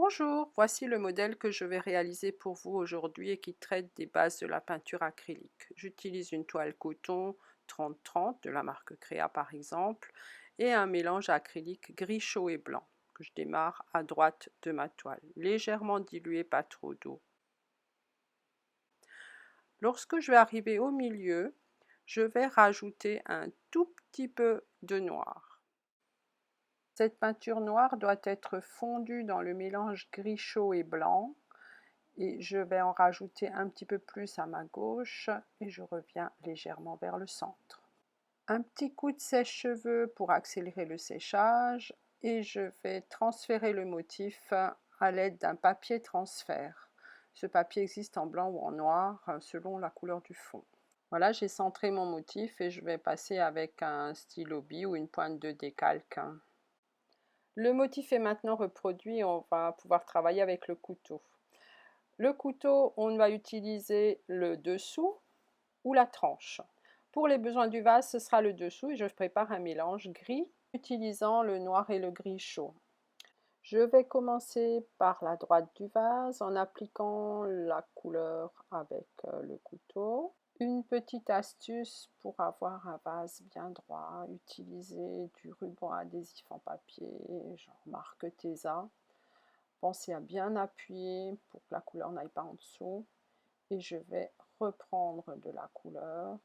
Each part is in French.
Bonjour, voici le modèle que je vais réaliser pour vous aujourd'hui et qui traite des bases de la peinture acrylique. J'utilise une toile coton 30-30 de la marque Créa par exemple et un mélange acrylique gris chaud et blanc que je démarre à droite de ma toile, légèrement dilué, pas trop d'eau. Lorsque je vais arriver au milieu, je vais rajouter un tout petit peu de noir. Cette peinture noire doit être fondue dans le mélange gris chaud et blanc. Et je vais en rajouter un petit peu plus à ma gauche et je reviens légèrement vers le centre. Un petit coup de sèche-cheveux pour accélérer le séchage et je vais transférer le motif à l'aide d'un papier transfert. Ce papier existe en blanc ou en noir selon la couleur du fond. Voilà, j'ai centré mon motif et je vais passer avec un stylo bille ou une pointe de décalque. Le motif est maintenant reproduit et on va pouvoir travailler avec le couteau. Le couteau, on va utiliser le dessous ou la tranche. Pour les besoins du vase, ce sera le dessous et je prépare un mélange gris utilisant le noir et le gris chaud. Je vais commencer par la droite du vase en appliquant la couleur avec le couteau. Une petite astuce pour avoir un vase bien droit, utiliser du ruban adhésif en papier, genre marque Tesa. Pensez à bien appuyer pour que la couleur n'aille pas en dessous. Et je vais reprendre de la couleur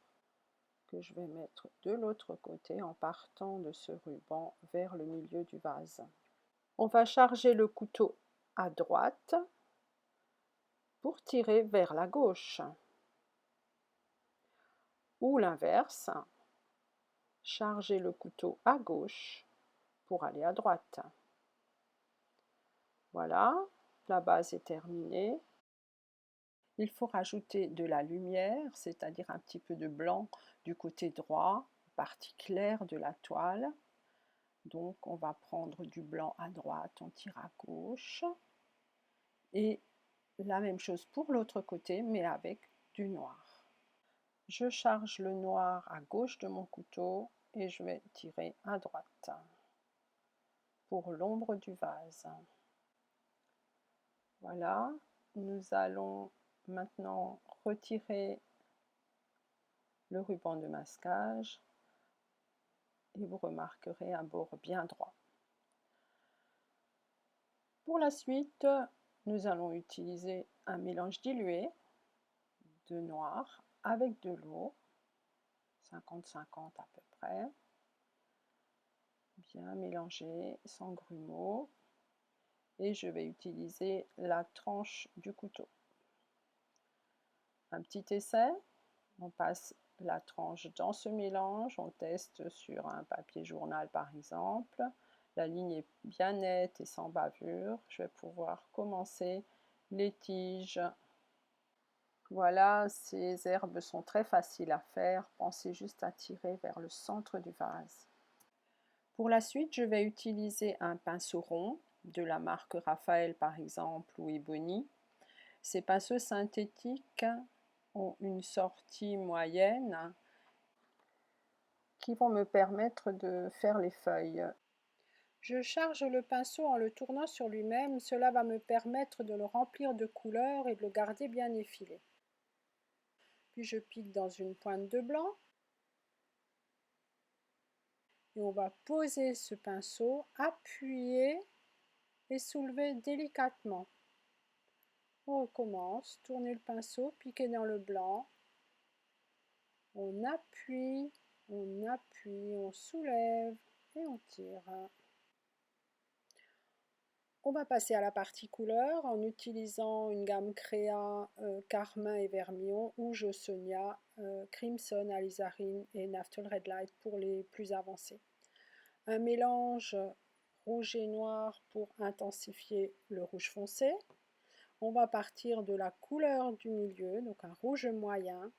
que je vais mettre de l'autre côté en partant de ce ruban vers le milieu du vase. On va charger le couteau à droite pour tirer vers la gauche. Ou l'inverse, charger le couteau à gauche pour aller à droite. Voilà, la base est terminée. Il faut rajouter de la lumière, c'est-à-dire un petit peu de blanc du côté droit, partie claire de la toile. Donc on va prendre du blanc à droite, on tire à gauche. Et la même chose pour l'autre côté, mais avec du noir. Je charge le noir à gauche de mon couteau et je vais tirer à droite pour l'ombre du vase. Voilà, nous allons maintenant retirer le ruban de masquage et vous remarquerez un bord bien droit. Pour la suite, nous allons utiliser un mélange dilué de noir avec de l'eau, 50-50 à peu près, bien mélangé, sans grumeaux, et je vais utiliser la tranche du couteau. Un petit essai, on passe la tranche dans ce mélange, on teste sur un papier journal par exemple. La ligne est bien nette et sans bavure. Je vais pouvoir commencer les tiges. Voilà, ces herbes sont très faciles à faire. Pensez juste à tirer vers le centre du vase. Pour la suite, je vais utiliser un pinceau rond de la marque Raphaël par exemple ou Ebony. Ces pinceaux synthétiques ont une sortie moyenne qui vont me permettre de faire les feuilles. Je charge le pinceau en le tournant sur lui-même, cela va me permettre de le remplir de couleurs et de le garder bien effilé. Puis je pique dans une pointe de blanc et on va poser ce pinceau, appuyer et soulever délicatement. On recommence, tourner le pinceau, piquer dans le blanc, on appuie, on soulève et on tire. On va passer à la partie couleur en utilisant une gamme Créa, Carmin et Vermillon ou Jossonia, Crimson, Alizarin et Naphthol Red Light pour les plus avancés. Un mélange rouge et noir pour intensifier le rouge foncé. On va partir de la couleur du milieu, donc un rouge moyen,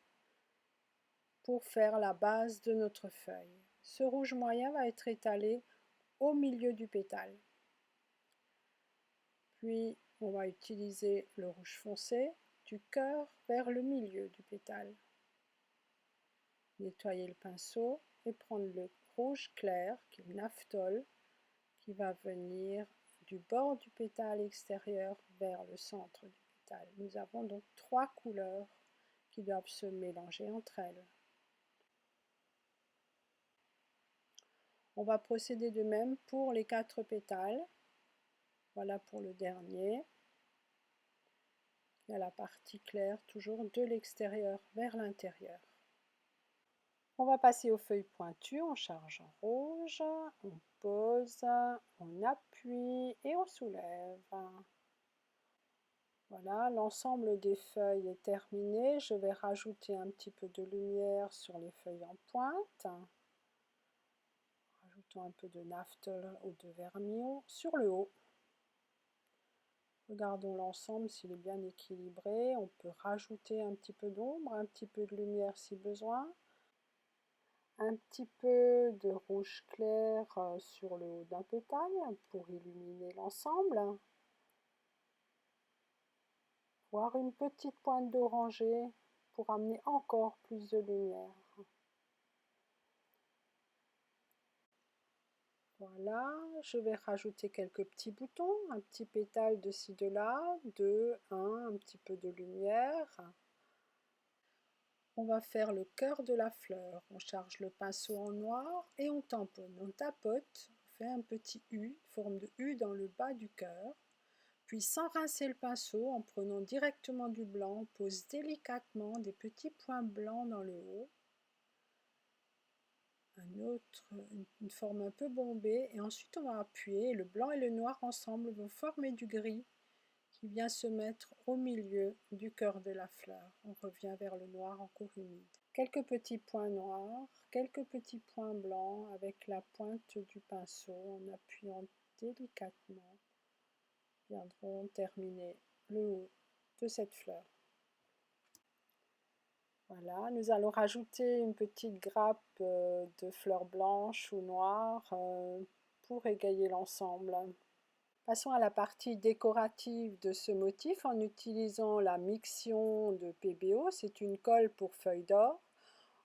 pour faire la base de notre feuille. Ce rouge moyen va être étalé au milieu du pétale. Puis on va utiliser le rouge foncé du cœur vers le milieu du pétale. Nettoyer le pinceau et prendre le rouge clair, qui est le naphthol, qui va venir du bord du pétale extérieur vers le centre du pétale. Nous avons donc 3 couleurs qui doivent se mélanger entre elles. On va procéder de même pour les 4 pétales. Voilà pour le dernier. Il y a la partie claire toujours de l'extérieur vers l'intérieur. On va passer aux feuilles pointues, on charge en rouge, on pose, on appuie et on soulève. Voilà, l'ensemble des feuilles est terminé. Je vais rajouter un petit peu de lumière sur les feuilles en pointe. Rajoutons un peu de naphthol ou de vermillon sur le haut. Regardons l'ensemble s'il est bien équilibré. On peut rajouter un petit peu d'ombre, un petit peu de lumière si besoin. Un petit peu de rouge clair sur le haut d'un pétale pour illuminer l'ensemble. Voire une petite pointe d'orangé pour amener encore plus de lumière. Voilà, je vais rajouter quelques petits boutons, un petit pétale de ci, de là, un petit peu de lumière. On va faire le cœur de la fleur. On charge le pinceau en noir et on tamponne. On tapote, on fait un petit U, forme de U dans le bas du cœur. Puis sans rincer le pinceau, en prenant directement du blanc, on pose délicatement des petits points blancs dans le haut. Une forme un peu bombée, et ensuite on va appuyer, le blanc et le noir ensemble vont former du gris qui vient se mettre au milieu du cœur de la fleur. On revient vers le noir encore humide. Quelques petits points noirs, quelques petits points blancs avec la pointe du pinceau en appuyant délicatement viendront terminer le haut de cette fleur. Voilà, nous allons rajouter une petite grappe de fleurs blanches ou noires pour égayer l'ensemble. Passons à la partie décorative de ce motif en utilisant la mixion de PBO. C'est une colle pour feuilles d'or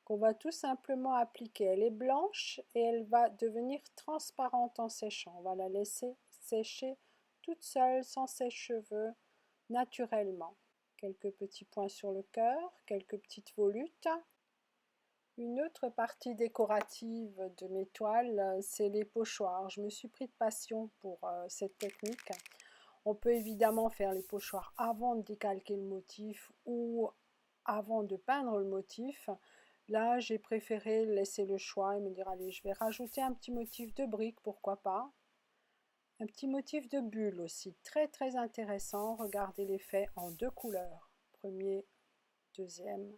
qu'on va tout simplement appliquer. Elle est blanche et elle va devenir transparente en séchant. On va la laisser sécher toute seule, sans sèche-cheveux, naturellement. Quelques petits points sur le cœur, quelques petites volutes. Une autre partie décorative de mes toiles, c'est les pochoirs. Je me suis pris de passion pour cette technique. On peut évidemment faire les pochoirs avant de décalquer le motif ou avant de peindre le motif. Là, j'ai préféré laisser le choix et me dire, allez, je vais rajouter un petit motif de brique, pourquoi pas. Un petit motif de bulle aussi, très très intéressant. Regardez l'effet en 2 couleurs. Premier, deuxième.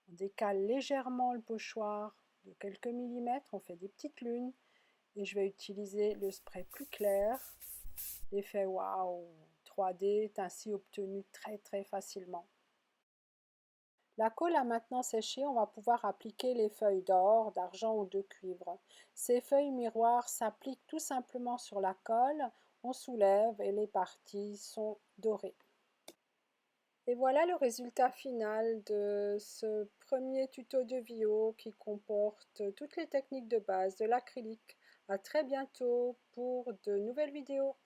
On décale légèrement le pochoir de quelques millimètres, on fait des petites lunes et je vais utiliser le spray plus clair. L'effet waouh 3D est ainsi obtenu très très facilement. La colle a maintenant séché, on va pouvoir appliquer les feuilles d'or, d'argent ou de cuivre. Ces feuilles miroirs s'appliquent tout simplement sur la colle, on soulève et les parties sont dorées. Et voilà le résultat final de ce premier tuto de Vio qui comporte toutes les techniques de base de l'acrylique. À très bientôt pour de nouvelles vidéos.